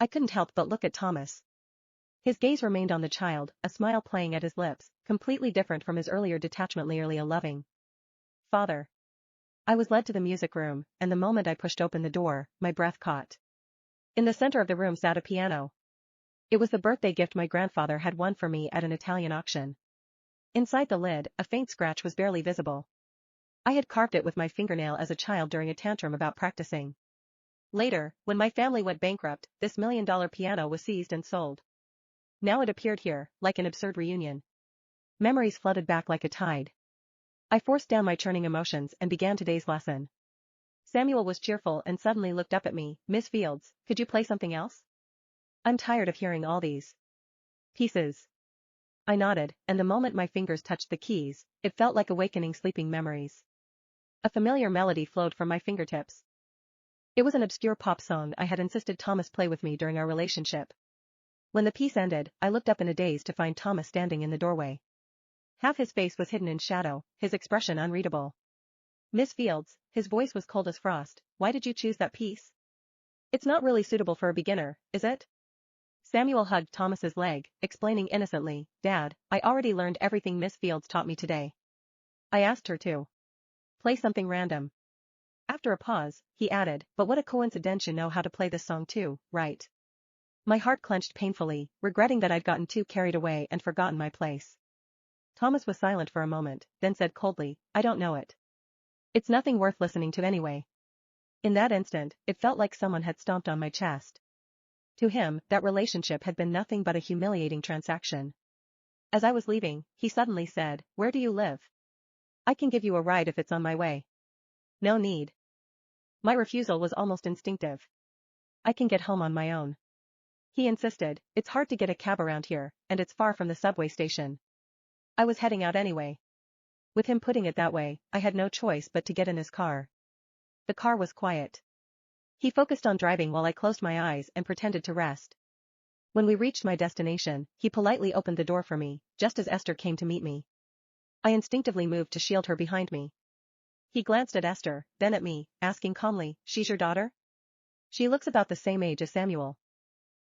I couldn't help but look at Thomas. His gaze remained on the child, a smile playing at his lips, completely different from his earlier detachment. Nearly a loving father. I was led to the music room, and the moment I pushed open the door, my breath caught. In the center of the room sat a piano. It was the birthday gift my grandfather had won for me at an Italian auction. Inside the lid, a faint scratch was barely visible. I had carved it with my fingernail as a child during a tantrum about practicing. Later, when my family went bankrupt, this $1 million piano was seized and sold. Now it appeared here, like an absurd reunion. Memories flooded back like a tide. I forced down my churning emotions and began today's lesson. Samuel was cheerful and suddenly looked up at me. Miss Fields, could you play something else? I'm tired of hearing all these pieces. I nodded, and the moment my fingers touched the keys, it felt like awakening sleeping memories. A familiar melody flowed from my fingertips. It was an obscure pop song I had insisted Thomas play with me during our relationship. When the piece ended, I looked up in a daze to find Thomas standing in the doorway. Half his face was hidden in shadow, his expression unreadable. Miss Fields, his voice was cold as frost, why did you choose that piece? It's not really suitable for a beginner, is it? Samuel hugged Thomas's leg, explaining innocently, Dad, I already learned everything Miss Fields taught me today. I asked her to play something random. After a pause, he added, but what a coincidence, you know how to play this song too, right? My heart clenched painfully, regretting that I'd gotten too carried away and forgotten my place. Thomas was silent for a moment, then said coldly, I don't know it. It's nothing worth listening to anyway. In that instant, it felt like someone had stomped on my chest. To him, that relationship had been nothing but a humiliating transaction. As I was leaving, he suddenly said, where do you live? I can give you a ride if it's on my way. No need. My refusal was almost instinctive. I can get home on my own. He insisted, it's hard to get a cab around here, and it's far from the subway station. I was heading out anyway. With him putting it that way, I had no choice but to get in his car. The car was quiet. He focused on driving while I closed my eyes and pretended to rest. When we reached my destination, he politely opened the door for me, just as Esther came to meet me. I instinctively moved to shield her behind me. He glanced at Esther, then at me, asking calmly, she's your daughter? She looks about the same age as Samuel.